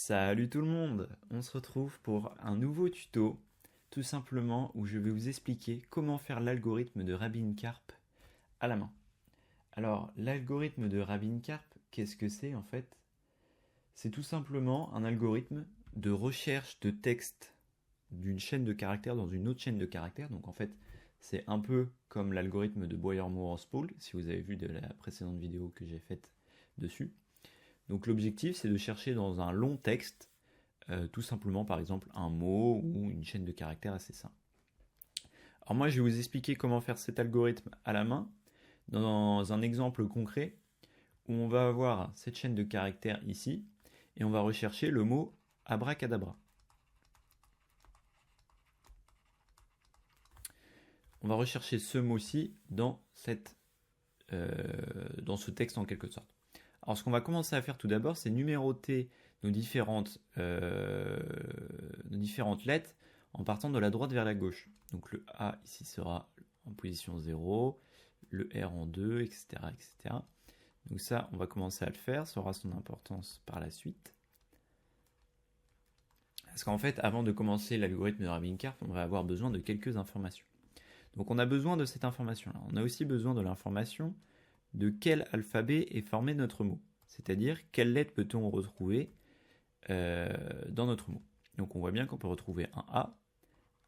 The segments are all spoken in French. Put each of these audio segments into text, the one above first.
Salut tout le monde! On se retrouve pour un nouveau tuto, tout simplement où je vais vous expliquer comment faire l'algorithme de Rabin-Karp à la main. Alors, l'algorithme de Rabin-Karp, qu'est-ce que c'est en fait? C'est tout simplement un algorithme de recherche de texte d'une chaîne de caractères dans une autre chaîne de caractères. Donc en fait, c'est un peu comme l'algorithme de Boyer-Moore-Spool, si vous avez vu de la précédente vidéo que j'ai faite dessus. Donc l'objectif, c'est de chercher dans un long texte, tout simplement par exemple un mot ou une chaîne de caractères assez simple. Alors moi, je vais vous expliquer comment faire cet algorithme à la main, dans un exemple concret, où on va avoir cette chaîne de caractères ici, et on va rechercher le mot abracadabra. On va rechercher ce mot-ci dans ce texte en quelque sorte. Alors ce qu'on va commencer à faire tout d'abord, c'est numéroter nos différentes lettres en partant de la droite vers la gauche. Donc le A ici sera en position 0, le R en 2, etc., etc. Donc ça, on va commencer à le faire, ça aura son importance par la suite. Parce qu'en fait, avant de commencer l'algorithme de Rabin-Karp, on va avoir besoin de quelques informations. Donc on a besoin de cette information-là. On a aussi besoin de l'information de quel alphabet est formé notre mot. C'est-à-dire, quelle lettre peut-on retrouver dans notre mot. Donc on voit bien qu'on peut retrouver un A,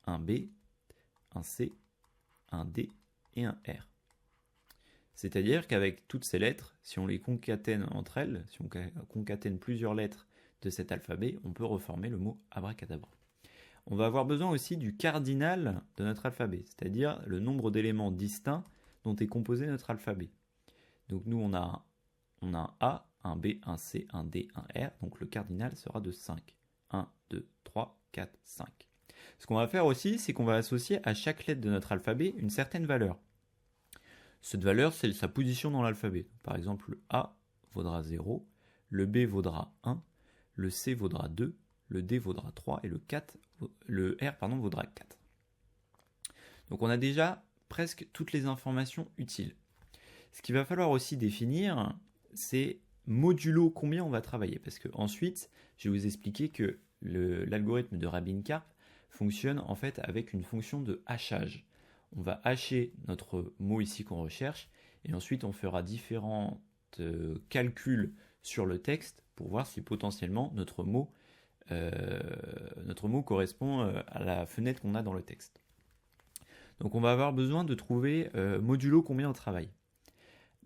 un B, un C, un D et un R. C'est-à-dire qu'avec toutes ces lettres, si on les concatène entre elles, si on concatène plusieurs lettres de cet alphabet, on peut reformer le mot abracadabra. On va avoir besoin aussi du cardinal de notre alphabet, c'est-à-dire le nombre d'éléments distincts dont est composé notre alphabet. Donc nous, on a un A, un B, un C, un D, un R, donc le cardinal sera de 5. 1, 2, 3, 4, 5. Ce qu'on va faire aussi, c'est qu'on va associer à chaque lettre de notre alphabet une certaine valeur. Cette valeur, c'est sa position dans l'alphabet. Par exemple, le A vaudra 0, le B vaudra 1, le C vaudra 2, le D vaudra 3 et le R vaudra 4. Donc on a déjà presque toutes les informations utiles. Ce qu'il va falloir aussi définir, c'est modulo combien on va travailler. Parce que ensuite, je vais vous expliquer que l'algorithme de Rabin-Karp fonctionne en fait avec une fonction de hachage. On va hacher notre mot ici qu'on recherche et ensuite on fera différents calculs sur le texte pour voir si potentiellement notre mot correspond à la fenêtre qu'on a dans le texte. Donc on va avoir besoin de trouver modulo combien on travaille.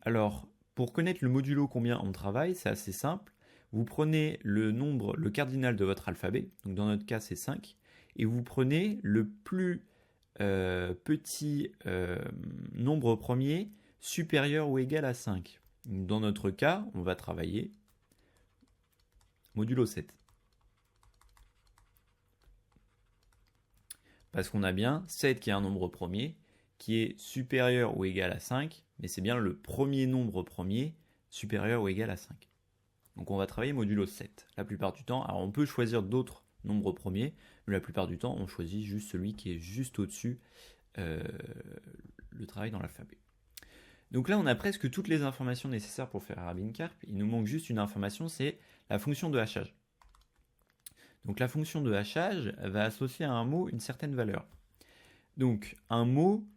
Alors, pour connaître le modulo combien on travaille, c'est assez simple. Vous prenez le cardinal de votre alphabet, donc dans notre cas c'est 5, et vous prenez le plus petit nombre premier supérieur ou égal à 5. Dans notre cas, on va travailler modulo 7. Parce qu'on a bien 7 qui est un nombre premier, qui est supérieur ou égal à 5, mais c'est bien le premier nombre premier supérieur ou égal à 5. Donc on va travailler modulo 7 la plupart du temps. Alors on peut choisir d'autres nombres premiers, mais la plupart du temps on choisit juste celui qui est juste au-dessus le travail dans l'alphabet. Donc là on a presque toutes les informations nécessaires pour faire Rabin-Karp. Il nous manque juste une information, c'est la fonction de hachage. Donc la fonction de hachage va associer à un mot une certaine valeur. Donc un mot,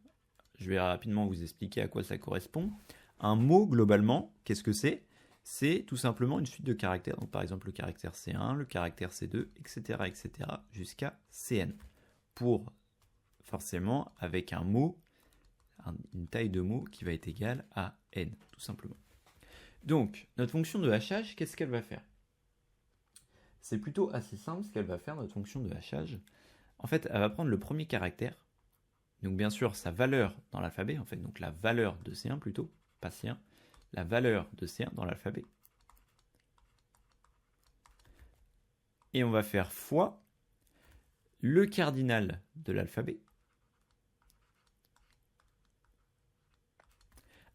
je vais rapidement vous expliquer à quoi ça correspond. Un mot, globalement, qu'est-ce que c'est? C'est tout simplement une suite de caractères. Donc par exemple le caractère C1, le caractère C2, etc. etc. jusqu'à Cn. Pour forcément avec un mot, une taille de mot qui va être égale à n, tout simplement. Donc notre fonction de hachage, qu'est-ce qu'elle va faire? C'est plutôt assez simple ce qu'elle va faire, notre fonction de hachage. En fait, elle va prendre le premier caractère, donc bien sûr sa valeur dans l'alphabet, en fait, donc la valeur de C1 plutôt, pas C1, la valeur de C1 dans l'alphabet. Et on va faire fois le cardinal de l'alphabet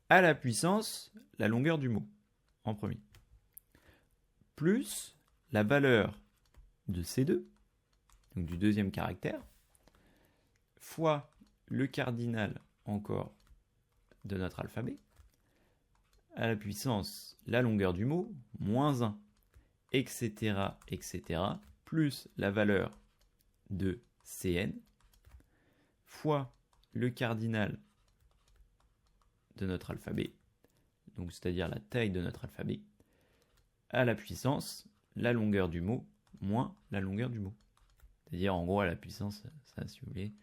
à la puissance la longueur du mot, en premier, plus la valeur de C2, donc du deuxième caractère, fois le cardinal encore de notre alphabet, à la puissance la longueur du mot, moins 1. etc., plus la valeur de Cn, fois le cardinal de notre alphabet, donc c'est-à-dire la taille de notre alphabet, à la puissance la longueur du mot moins la longueur du mot. C'est-à-dire en gros à la puissance, ça si vous voulez,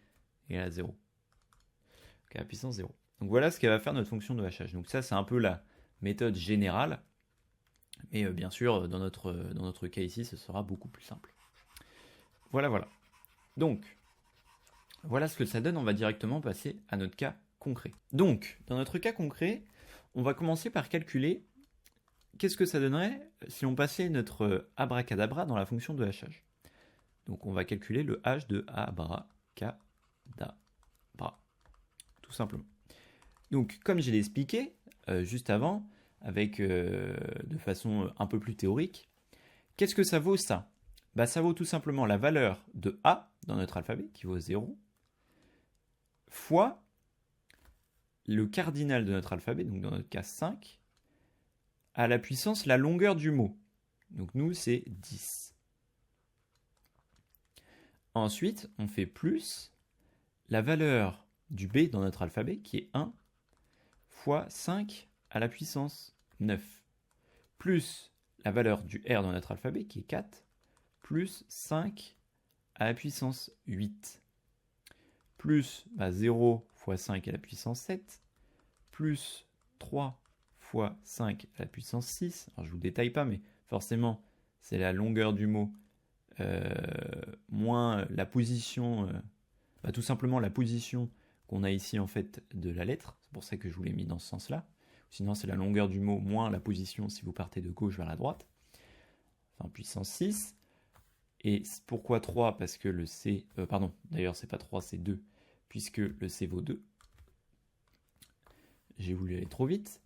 égale à 0. Donc à la puissance 0. Donc voilà ce qu'elle va faire notre fonction de hachage. Donc ça c'est un peu la méthode générale, mais bien sûr dans notre cas ici ce sera beaucoup plus simple. Voilà. Donc voilà ce que ça donne, on va directement passer à notre cas concret. Donc dans notre cas concret, on va commencer par calculer qu'est-ce que ça donnerait si on passait notre abracadabra dans la fonction de hachage. Donc on va calculer le h de abracadabra, tout simplement. Donc comme je l'ai expliqué juste avant, avec de façon un peu plus théorique, qu'est-ce que ça vaut ça ? Bah, ça vaut tout simplement la valeur de a dans notre alphabet, qui vaut 0, fois le cardinal de notre alphabet, donc dans notre cas 5, à la puissance la longueur du mot. Donc nous, c'est 10. Ensuite, on fait plus la valeur du b dans notre alphabet, qui est 1, fois 5 à la puissance 9, plus la valeur du r dans notre alphabet, qui est 4, plus 5 à la puissance 8, plus 0 fois 5 à la puissance 7, plus 3 fois 5 à la puissance 6. Alors je ne vous détaille pas, mais forcément, c'est la longueur du mot moins la position, tout simplement la position qu'on a ici en fait de la lettre. C'est pour ça que je vous l'ai mis dans ce sens-là. Sinon, c'est la longueur du mot moins la position si vous partez de gauche vers la droite. Enfin, puissance 6. Et pourquoi 3 ? Parce que le C... d'ailleurs, c'est pas 3, c'est 2, puisque le C vaut 2. J'ai voulu aller trop vite.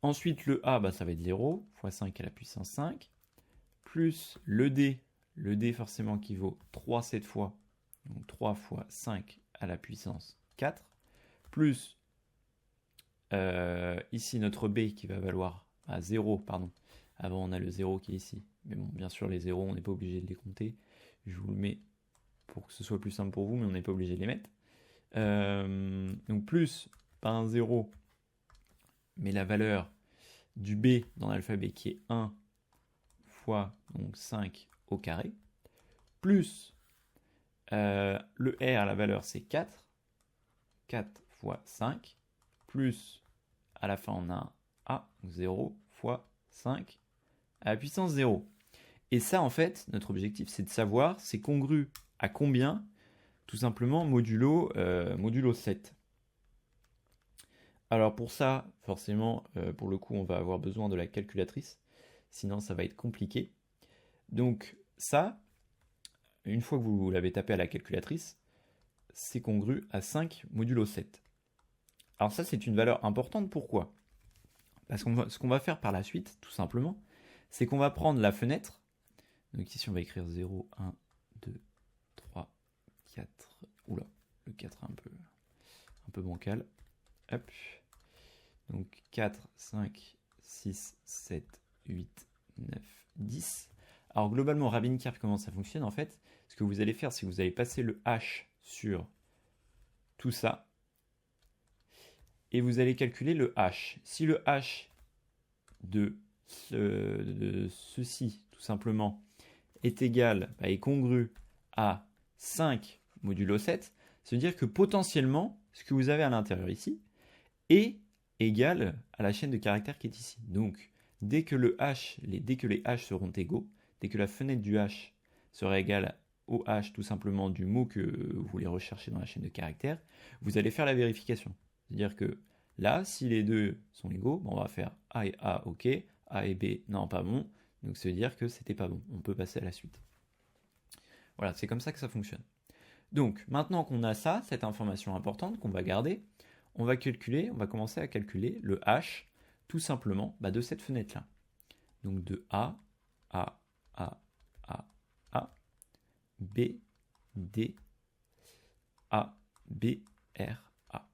Ensuite, le A, ça va être 0, fois 5 à la puissance 5, plus le D forcément qui vaut 3 cette fois, donc 3 fois 5 à la puissance 4, plus ici notre B qui va valoir 0, avant on a le 0 qui est ici, mais bon, bien sûr les 0 on n'est pas obligé de les compter, je vous le mets pour que ce soit plus simple pour vous, mais on n'est pas obligé de les mettre. Donc plus, pas un 0, mais la valeur du B dans l'alphabet qui est 1 fois donc 5 au carré, plus le R, la valeur c'est 4, 4 fois 5, plus à la fin on a un A, 0 fois 5 à la puissance 0. Et ça en fait, notre objectif c'est de savoir c'est congru à combien, tout simplement modulo 7. Alors pour ça, forcément, pour le coup, on va avoir besoin de la calculatrice, sinon ça va être compliqué. Donc ça, une fois que vous l'avez tapé à la calculatrice, c'est congru à 5 modulo 7. Alors ça, c'est une valeur importante, pourquoi ? Parce que ce qu'on va faire par la suite, tout simplement, c'est qu'on va prendre la fenêtre, donc ici on va écrire 0, 1, 2, 3, 4, oula, le 4 est un peu bancal, hop, donc 4, 5, 6, 7, 8, 9, 10. Alors globalement, Rabin-Karp, comment ça fonctionne en fait ? Ce que vous allez faire, c'est que vous allez passer le H sur tout ça, et vous allez calculer le H. Si le H de ceci, tout simplement, est égal, est congru à 5 modulo 7, ça veut dire que potentiellement, ce que vous avez à l'intérieur ici est égal à la chaîne de caractères qui est ici. Donc, dès que les H seront égaux, dès que la fenêtre du H sera égale au H tout simplement du mot que vous voulez rechercher dans la chaîne de caractères, vous allez faire la vérification. C'est-à-dire que là, si les deux sont égaux, on va faire A et A, ok, A et B, non, pas bon, donc ça veut dire que c'était pas bon, on peut passer à la suite. Voilà, c'est comme ça que ça fonctionne. Donc, maintenant qu'on a ça, cette information importante qu'on va garder, on va commencer à calculer le H, tout simplement, de cette fenêtre-là. Donc de A, B, D, A, B, R, A.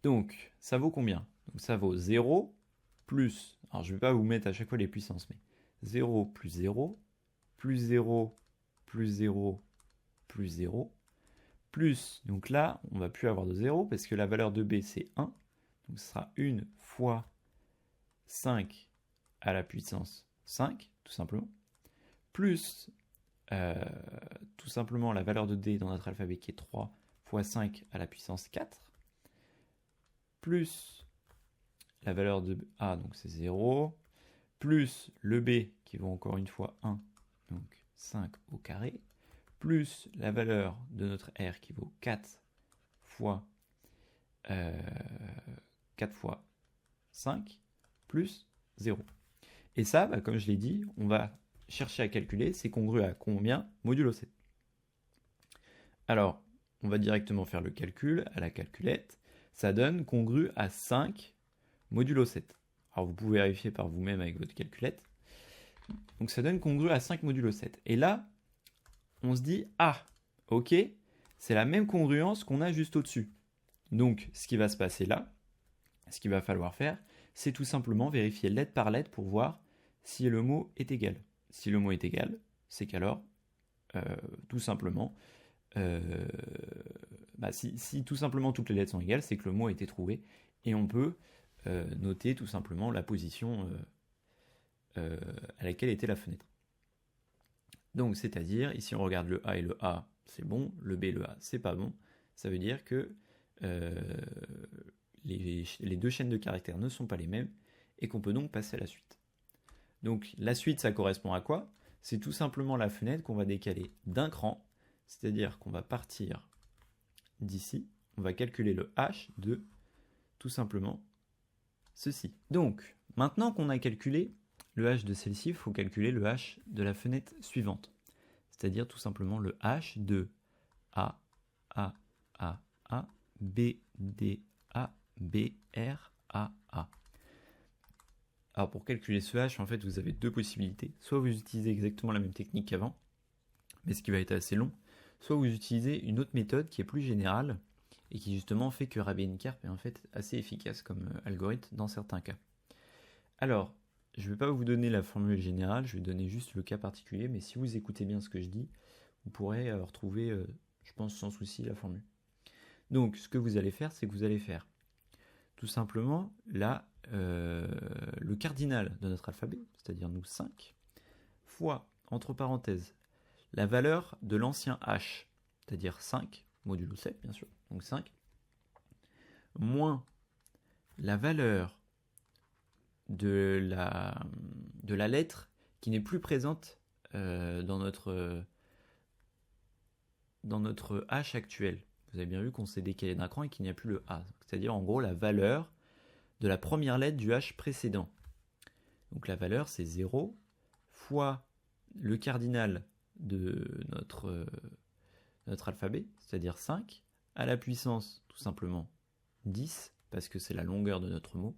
Donc, ça vaut combien ? Donc ça vaut 0 plus, alors je ne vais pas vous mettre à chaque fois les puissances, mais 0 plus 0, plus 0, plus 0, plus 0, plus, donc là, on ne va plus avoir de 0 parce que la valeur de b, c'est 1. Donc ce sera 1 fois 5 à la puissance 5, tout simplement, plus tout simplement la valeur de d dans notre alphabet qui est 3 fois 5 à la puissance 4, plus la valeur de a, donc c'est 0, plus le b qui vaut encore une fois 1, donc 5 au carré, plus la valeur de notre r qui vaut 4 fois 5, plus 0. Et ça, comme je l'ai dit, on va chercher à calculer, c'est congru à combien modulo 7. Alors, on va directement faire le calcul à la calculette. Ça donne congru à 5 modulo 7. Alors, vous pouvez vérifier par vous-même avec votre calculette. Donc, ça donne congru à 5 modulo 7. Et là, on se dit, ah, ok, c'est la même congruence qu'on a juste au-dessus. Donc, ce qui va se passer là, ce qu'il va falloir faire, c'est tout simplement vérifier lettre par lettre pour voir si le mot est égal. Si le mot est égal, c'est qu'alors, tout simplement, si tout simplement toutes les lettres sont égales, c'est que le mot a été trouvé, et on peut noter tout simplement la position à laquelle était la fenêtre. Donc, c'est-à-dire, ici on regarde le A et le A, c'est bon, le B et le A, c'est pas bon. Ça veut dire que les deux chaînes de caractères ne sont pas les mêmes, et qu'on peut donc passer à la suite. Donc la suite, ça correspond à quoi? C'est tout simplement la fenêtre qu'on va décaler d'un cran, c'est-à-dire qu'on va partir d'ici, on va calculer le h de tout simplement ceci. Donc, maintenant qu'on a calculé le h de celle-ci, il faut calculer le h de la fenêtre suivante, c'est-à-dire tout simplement le h de A, B, D, A, B, R, A. Alors pour calculer ce h, en fait, vous avez deux possibilités. Soit vous utilisez exactement la même technique qu'avant, mais ce qui va être assez long, soit vous utilisez une autre méthode qui est plus générale et qui justement fait que Rabin-Karp est en fait assez efficace comme algorithme dans certains cas. Alors, je ne vais pas vous donner la formule générale, je vais donner juste le cas particulier, mais si vous écoutez bien ce que je dis, vous pourrez retrouver, je pense sans souci, la formule. Donc, ce que vous allez faire, c'est que vous allez faire tout simplement là, le cardinal de notre alphabet, c'est-à-dire nous 5, fois, entre parenthèses, la valeur de l'ancien h, c'est-à-dire 5, modulo 7 bien sûr, donc 5, moins la valeur de la lettre qui n'est plus présente dans notre h actuel. Vous avez bien vu qu'on s'est décalé d'un cran et qu'il n'y a plus le a, c'est-à-dire en gros la valeur de la première lettre du h précédent. Donc la valeur c'est 0 fois le cardinal de notre alphabet, c'est-à-dire 5, à la puissance tout simplement 10, parce que c'est la longueur de notre mot.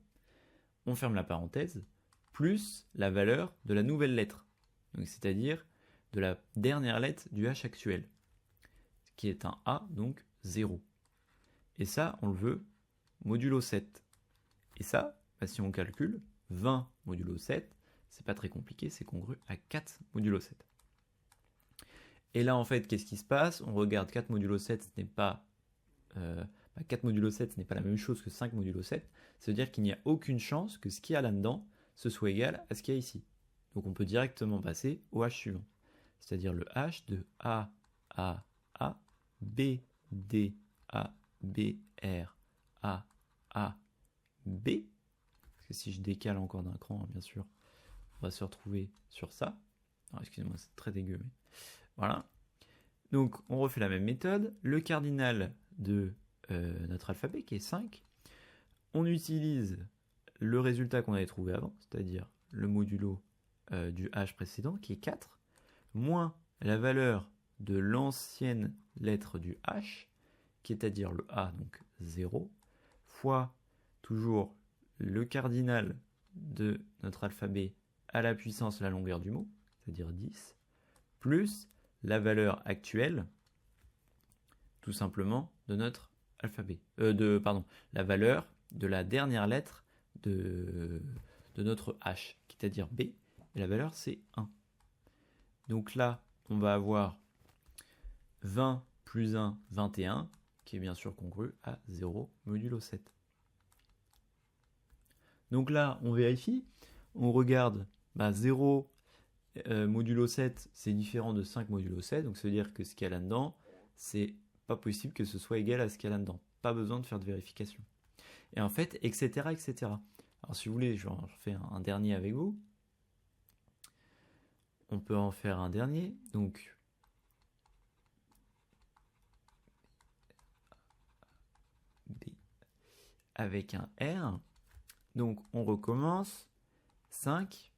On ferme la parenthèse, plus la valeur de la nouvelle lettre, donc c'est-à-dire de la dernière lettre du h actuel, qui est un a, donc 0. Et ça, on le veut modulo 7. Et ça, si on calcule, 20 modulo 7, c'est pas très compliqué, c'est congru à 4 modulo 7. Et là, en fait, qu'est-ce qui se passe? On regarde 4 modulo 7, ce n'est pas 4 modulo 7, ce n'est pas la même chose que 5 modulo 7. C'est-à-dire qu'il n'y a aucune chance que ce qu'il y a là-dedans ce soit égal à ce qu'il y a ici. Donc on peut directement passer au h suivant. C'est-à-dire le h de A, B, D, A, B, R, A, B. Parce que si je décale encore d'un cran, bien sûr, on va se retrouver sur ça. Excusez-moi, c'est très dégueu. Mais... Voilà. Donc on refait la même méthode. Le cardinal de notre alphabet qui est 5. On utilise le résultat qu'on avait trouvé avant, c'est-à-dire le modulo du h précédent qui est 4, moins la valeur de l'ancienne lettre du h, qui est à dire le a, donc 0, fois toujours le cardinal de notre alphabet à la puissance la longueur du mot, c'est-à-dire 10, plus la valeur actuelle, tout simplement, de notre alphabet. La valeur de la dernière lettre de notre H, qui est à dire B. et la valeur c'est 1. Donc là, on va avoir 20 plus 1, 21, qui est bien sûr congru à 0 modulo 7. Donc là, on vérifie, on regarde 0 modulo 7, c'est différent de 5 modulo 7, donc ça veut dire que ce qu'il y a là-dedans, c'est pas possible que ce soit égal à ce qu'il y a là-dedans. Pas besoin de faire de vérification. Et en fait, etc., etc. Alors si vous voulez, je vais en faire un dernier avec vous. On peut en faire un dernier, donc B avec un R. Donc on recommence 5,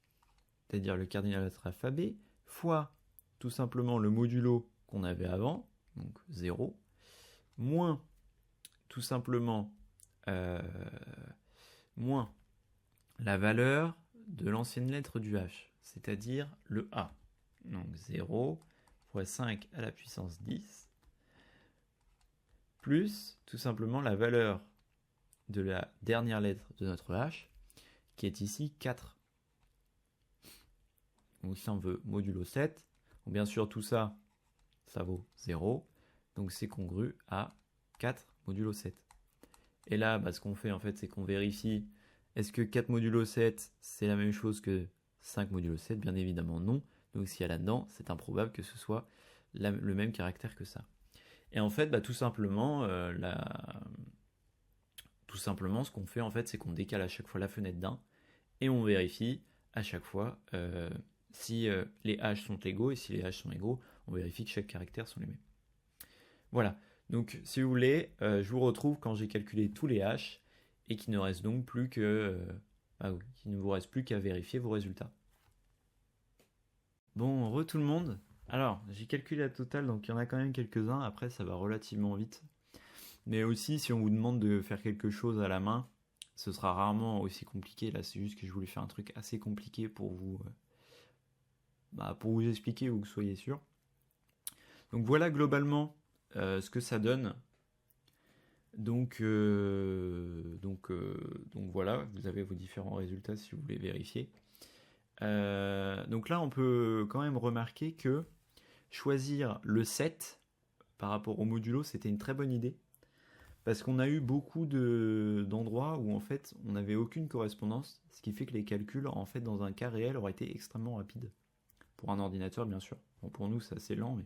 c'est-à-dire le cardinal de notre alphabet, fois tout simplement le modulo qu'on avait avant, donc 0, moins tout simplement moins la valeur de l'ancienne lettre du H, c'est-à-dire le A. Donc 0 fois 5 à la puissance 10, plus tout simplement la valeur de la dernière lettre de notre H, qui est ici 4. Donc si on veut modulo 7, donc bien sûr tout ça, ça vaut 0, donc c'est congru à 4 modulo 7. Et là, ce qu'on fait en fait, c'est qu'on vérifie, est-ce que 4 modulo 7, c'est la même chose que 5 modulo 7? Bien évidemment non. Donc s'il y a là-dedans, c'est improbable que ce soit le même caractère que ça. Et en fait, tout simplement, ce qu'on fait en fait, c'est qu'on décale à chaque fois la fenêtre d'un et on vérifie à chaque fois si les H sont égaux, et si les H sont égaux, on vérifie que chaque caractère sont les mêmes. Voilà. Donc, si vous voulez, je vous retrouve quand j'ai calculé tous les H et qu'il ne reste donc plus que, qu'il ne vous reste plus qu'à vérifier vos résultats. Bon, tout le monde. Alors, j'ai calculé la totale, donc il y en a quand même quelques-uns. Après, ça va relativement vite. Mais aussi, si on vous demande de faire quelque chose à la main, ce sera rarement aussi compliqué. Là, c'est juste que je voulais faire un truc assez compliqué pour vous expliquer ou que vous soyez sûr. Donc voilà globalement ce que ça donne. Donc voilà, vous avez vos différents résultats si vous voulez vérifier. Donc là, on peut quand même remarquer que choisir le 7 par rapport au modulo, c'était une très bonne idée. Parce qu'on a eu beaucoup d'endroits où en fait on n'avait aucune correspondance, ce qui fait que les calculs en fait dans un cas réel auraient été extrêmement rapides. Pour un ordinateur bien sûr. Bon, pour nous c'est assez lent, mais...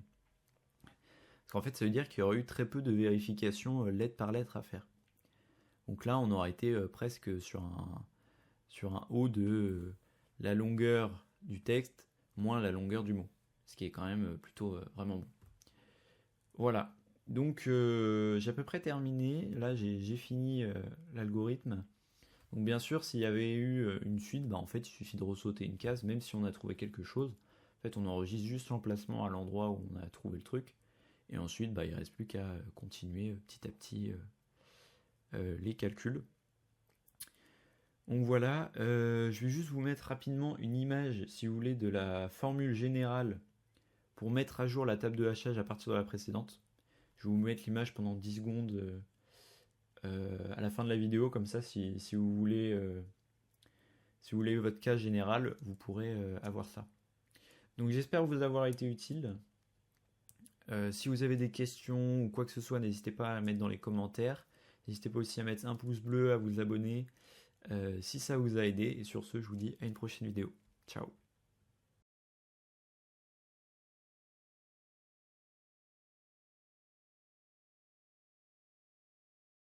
Parce qu'en fait ça veut dire qu'il y aurait eu très peu de vérification lettre par lettre à faire. Donc là on aurait été presque sur un haut de la longueur du texte moins la longueur du mot. Ce qui est quand même plutôt vraiment bon. Voilà. Donc j'ai à peu près terminé. Là j'ai fini l'algorithme. Donc bien sûr s'il y avait eu une suite, en fait il suffit de ressauter une case, même si on a trouvé quelque chose. En fait on enregistre juste l'emplacement à l'endroit où on a trouvé le truc. Et ensuite il ne reste plus qu'à continuer petit à petit les calculs. Donc voilà, je vais juste vous mettre rapidement une image, si vous voulez, de la formule générale pour mettre à jour la table de hachage à partir de la précédente. Je vais vous mettre l'image pendant 10 secondes à la fin de la vidéo, comme ça si vous voulez votre cas général, vous pourrez avoir ça. Donc j'espère vous avoir été utile. Si vous avez des questions ou quoi que ce soit, n'hésitez pas à mettre dans les commentaires. N'hésitez pas aussi à mettre un pouce bleu, à vous abonner si ça vous a aidé. Et sur ce, je vous dis à une prochaine vidéo. Ciao.